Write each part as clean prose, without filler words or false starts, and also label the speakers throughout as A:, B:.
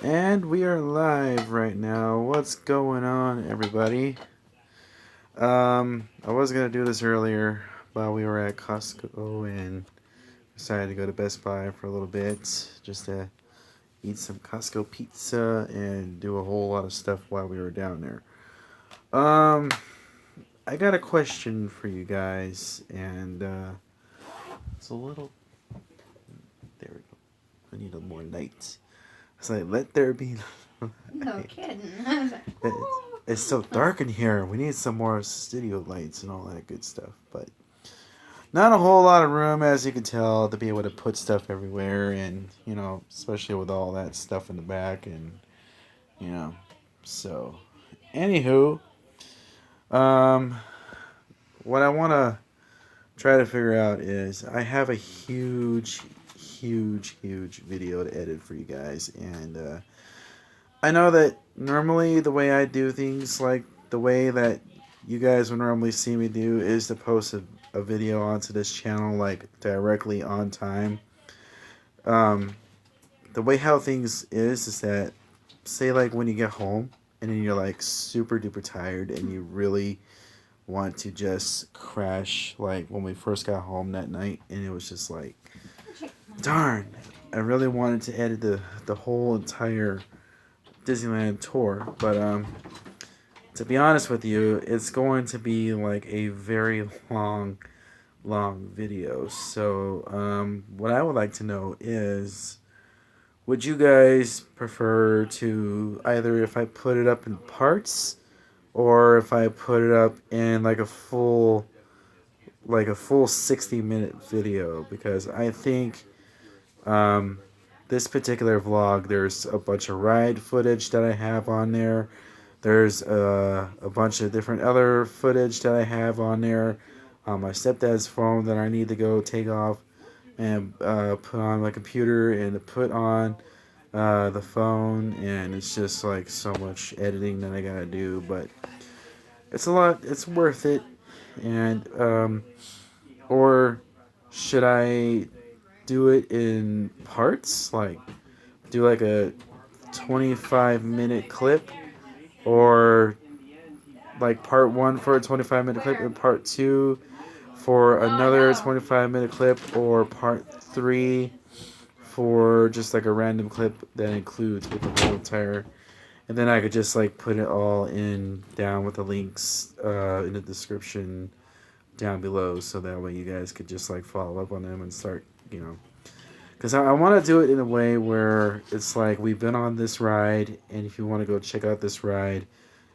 A: And we are live right now. What's going on, everybody? I was gonna do this earlier, but we were at Costco and decided to go to Best Buy for a little bit, just to eat some Costco pizza and do a whole lot of stuff while we were down there. Um, I got a question for you guys, and it's a little. There we go. I need a more light. It's like let there be.
B: No kidding.
A: It's so dark in here. We need some more studio lights and all that good stuff. But not a whole lot of room, as you can tell, to be able to put stuff everywhere. And, especially with all that stuff in the back. And, you know, so. Anywho, um, what I want to try to figure out is I have a huge video to edit for you guys. And, I know that normally the way I do things, like the way that you guys would normally see me do, is to post a video onto this channel like directly on time. Um, the way how things is that, say like when you get home and then you're like super duper tired and you really want to just crash, like when we first got home that night, and it was just like, darn, I really wanted to edit the whole entire Disneyland tour, but to be honest with you, it's going to be like a very long video. So, what I would like to know is, would you guys prefer to either if I put it up in parts, or if I put it up in like a full 60-minute video? Because I think um, this particular vlog, there's a bunch of ride footage that I have on there. There's a bunch of different other footage that I have on there on my stepdad's phone that I need to go take off and put on my computer and to put on the phone. And it's just like so much editing that I gotta do, but it's a lot. It's worth it. And or should I do it in parts? Like do like a 25-minute clip, or like part one for a 25-minute clip and part two for another 25-minute clip, or part three for just like a random clip that includes with the whole entire. And then I could just like put it all in down with the links in the description down below, so that way you guys could just like follow up on them and start, because I want to do it in a way where it's like we've been on this ride, and if you want to go check out this ride,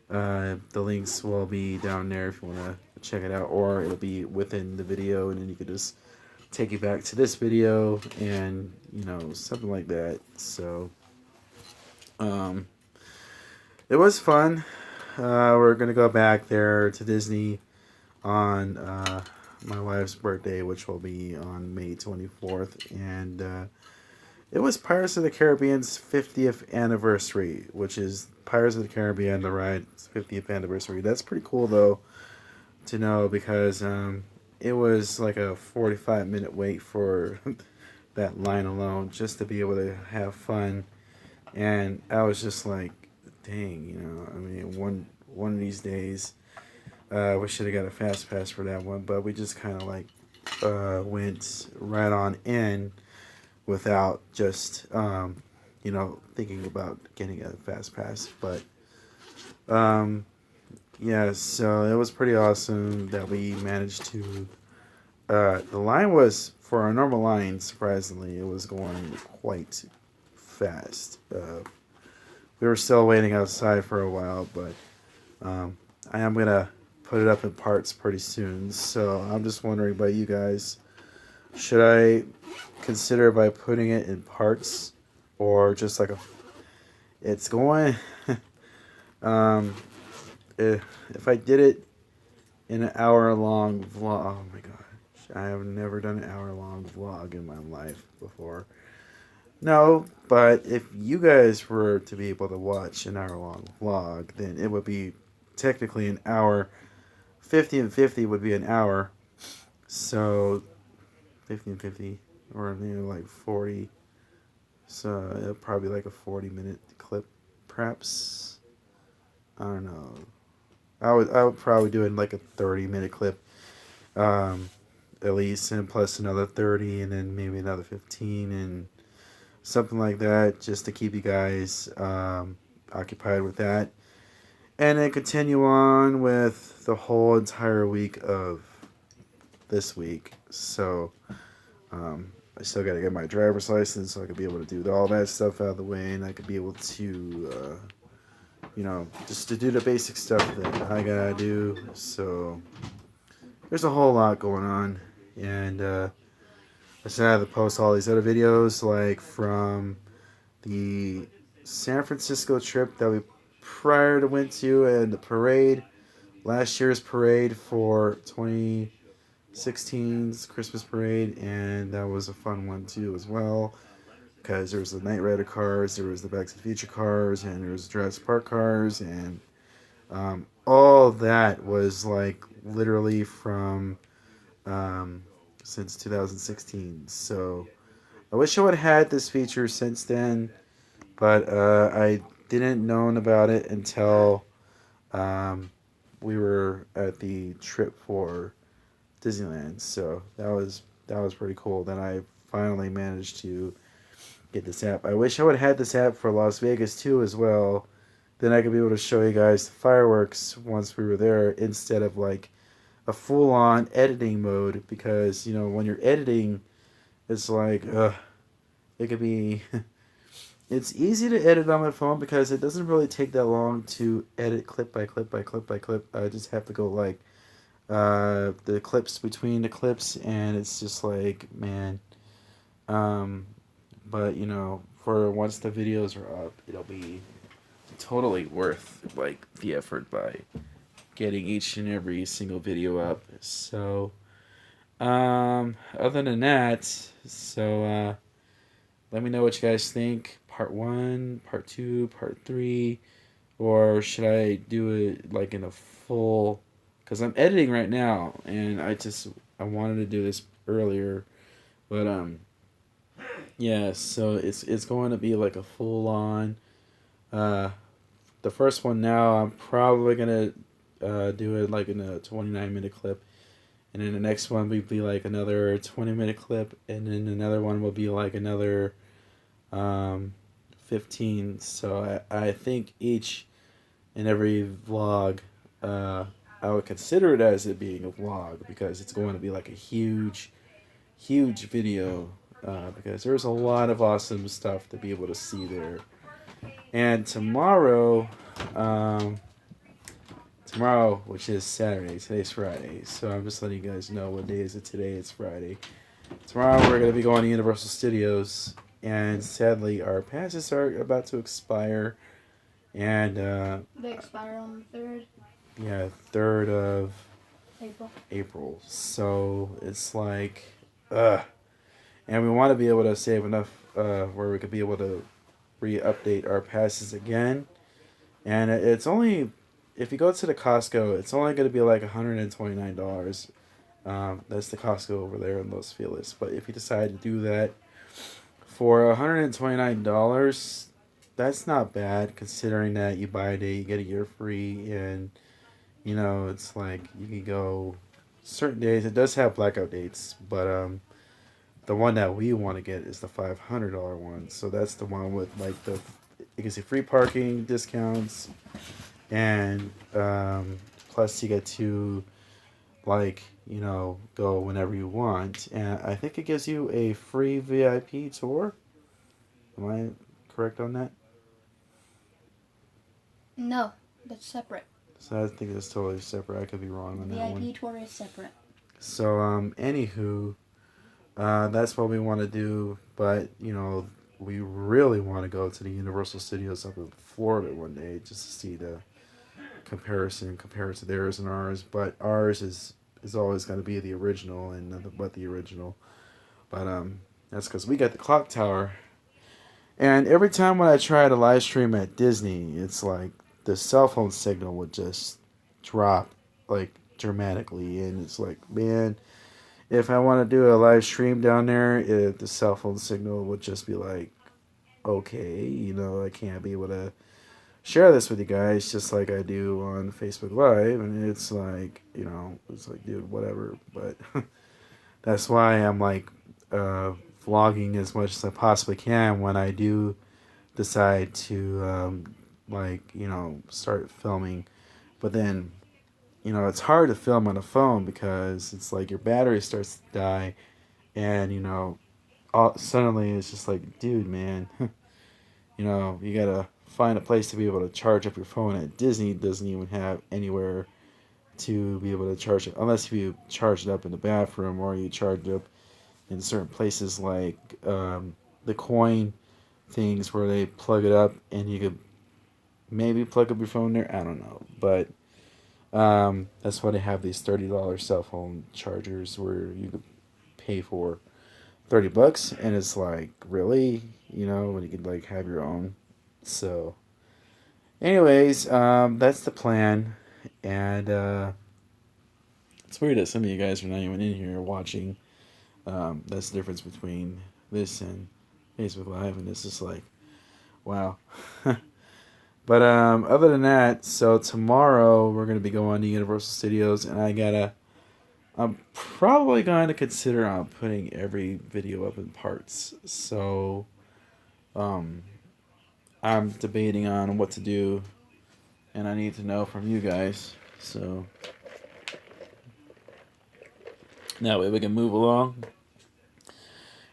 A: the links will be down there if you want to check it out, or it'll be within the video, and then you could just take you back to this video, and something like that. So, um, it was fun. We're gonna go back there to Disney on my wife's birthday, which will be on May 24th, and it was Pirates of the Caribbean's 50th anniversary, which is Pirates of the Caribbean, the ride's 50th anniversary. That's pretty cool, though, to know, because it was like a 45-minute wait for that line alone, just to be able to have fun. And I was just like, dang, I mean, one of these days, we should have got a fast pass for that one, but we just kind of like went right on in without just thinking about getting a fast pass. But yeah, so it was pretty awesome that we managed to. The line was, for a normal line, surprisingly, it was going quite fast. We were still waiting outside for a while, but I am gonna put it up in parts pretty soon. So I'm just wondering about you guys. Should I consider by putting it in parts, or just like it's going um if I did it in an hour long vlog. Oh my gosh, I have never done an hour long vlog in my life before. No, but if you guys were to be able to watch an hour long vlog, then it would be technically an hour. 50 and 50 would be an hour. So 50 and 50, or like 40, So probably like a 40-minute clip, perhaps. I don't know. I would probably do it in like a 30-minute clip, um, at least, and plus another 30, and then maybe another 15, and something like that, just to keep you guys occupied with that, and then continue on with the whole entire week of this week. So I still got to get my driver's license so I could be able to do all that stuff out of the way, and I could be able to, just to do the basic stuff that I gotta do. So there's a whole lot going on, and I still have to post all these other videos, like from the San Francisco trip that we prior to went to, and the parade, last year's parade for 2016's Christmas parade, and that was a fun one too as well, because there was the Knight Rider cars, there was the Back to the Future cars, and there was Jurassic Park cars, and all that was like literally from um, since 2016. So I wish I would have had this feature since then, but I didn't know about it until um, we were at the trip for Disneyland. So that was pretty cool. Then I finally managed to get this app. I wish I would have had this app for Las Vegas too as well. Then I could be able to show you guys the fireworks once we were there instead of like a full on editing mode, because when you're editing, it's like it could be it's easy to edit on my phone because it doesn't really take that long to edit clip by clip by clip by clip. I just have to go like the clips between the clips, and it's just like, man. um but for once the videos are up, it'll be totally worth like the effort by getting each and every single video up. So other than that, so let me know what you guys think. Part 1, part 2, part 3, or should I do it like in a full, cuz I'm editing right now, and I wanted to do this earlier, but yeah, so it's going to be like a full on uh the first one. Now I'm probably going to do it like in a 29-minute clip, and then the next one will be like another 20-minute clip, and then another one will be like another um, 15. So I think each and every vlog, I would consider it as it being a vlog, because it's going to be like a huge, huge video, because there's a lot of awesome stuff to be able to see there. And um, tomorrow, which is Saturday, today's Friday, so I'm just letting you guys know what day is it today. It's Friday. Tomorrow we're going to be going to Universal Studios, and sadly our passes are about to expire, and
B: they expire on the 3rd.
A: Yeah, 3rd of
B: April.
A: So it's like, and we want to be able to save enough where we could be able to re-update our passes again, and it's only, if you go to the Costco, it's only going to be like $129. That's the Costco over there in Los Feliz. But if you decide to do that for $129, that's not bad, considering that you buy a day, you get a year free, and it's like you can go certain days. It does have blackout dates, but the one that we want to get is the $500 one. So that's the one with like you can see free parking discounts, and plus you get to like go whenever you want, and I think it gives you a free VIP tour. Am I correct on that?
B: No, that's separate.
A: So I think it's totally separate. I could be wrong on that one.
B: VIP tour is separate.
A: So anywho, that's what we want to do, but we really want to go to the Universal Studios up in Florida one day, just to see the comparison, compare it to theirs and ours. But ours is always going to be the original, and nothing but the original. But that's because we got the clock tower. And every time when I try to live stream at Disney, it's like the cell phone signal would just drop like dramatically, and it's like, man, if I want to do a live stream down there, the cell phone signal would just be like okay, I can't be able to share this with you guys just like I do on Facebook Live, and it's like, it's like, dude, whatever. But that's why I'm like vlogging as much as I possibly can when I do decide to like, start filming. But then, it's hard to film on a phone because it's like your battery starts to die, and suddenly it's just like, dude, man, you gotta find a place to be able to charge up your phone. At Disney doesn't even have anywhere to be able to charge it unless you charge it up in the bathroom or you charge it up in certain places like the coin things where they plug it up and you could maybe plug up your phone there. I don't know, but that's why they have these $30 cell phone chargers where you could pay for $30, and it's like, really, when you could like have your own. So, anyways, that's the plan, and it's weird that some of you guys are not even in here watching. That's the difference between this and Facebook Live, and this is like, wow. But other than that, so tomorrow we're gonna be going to Universal Studios, and I'm probably going to consider putting every video up in parts. So, um, I'm debating on what to do, and I need to know from you guys. So that way we can move along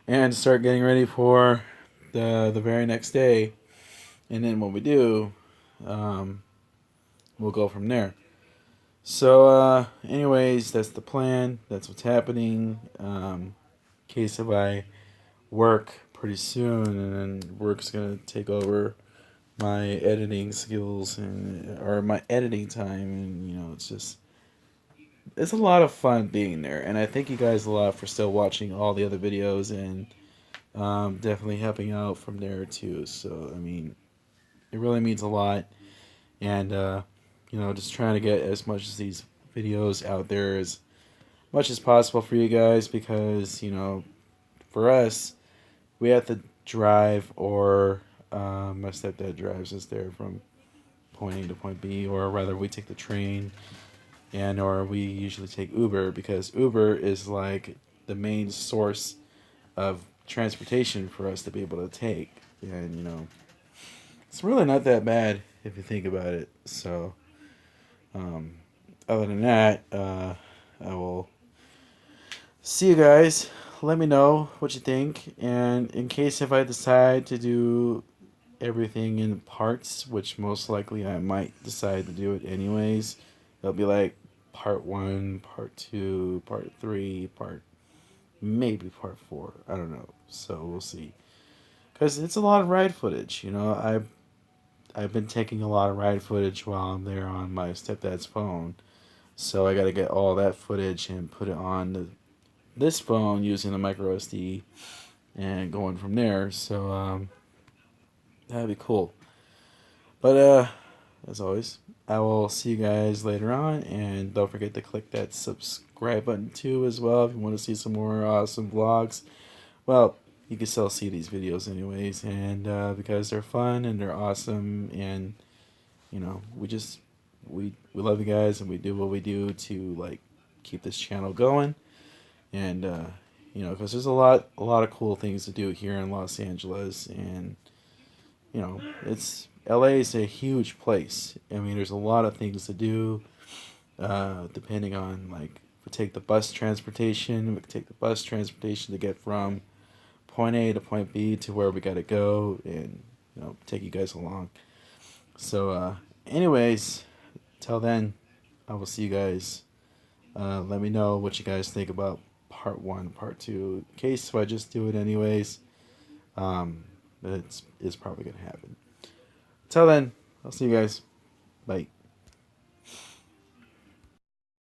A: and start getting ready for the very next day. And then when we do, um, we'll go from there. So, anyways, that's the plan. That's what's happening. In case if I work pretty soon, and then work's gonna take over my editing skills or my editing time, and it's a lot of fun being there. And I thank you guys a lot for still watching all the other videos and definitely helping out from there too. So I mean, it really means a lot, and just trying to get as much of these videos out there as much as possible for you guys, because for us, we have to drive, or my stepdad drives us there from point A to point B, or rather we take the train, and or we usually take Uber, because Uber is like the main source of transportation for us to be able to take. And it's really not that bad if you think about it. So um, other than that, I will see you guys. Let me know what you think, and in case if I decide to do everything in parts, which most likely I might decide to do it anyways, it'll be like part one, part two, part three, maybe part four. I don't know. So we'll see. Because it's a lot of ride footage. I've been taking a lot of ride footage while I'm there on my stepdad's phone. So I got to get all that footage and put it on this phone using a micro SD and going from there. So that'd be cool. But as always, I will see you guys later on, and don't forget to click that subscribe button too as well if you want to see some more awesome vlogs. Well, you can still see these videos anyways, and because they're fun and they're awesome, and we love you guys, and we do what we do to like keep this channel going, and because there's a lot of cool things to do here in Los Angeles, and it's LA is a huge place. I mean, there's a lot of things to do. Depending on like, if we take the bus transportation, to get from point A to point B to where we gotta go, and take you guys along. So, anyways, till then, I will see you guys. Let me know what you guys think about part one, part two. In case if I just do it anyways, it's probably gonna happen. Till then, I'll see you guys. Bye.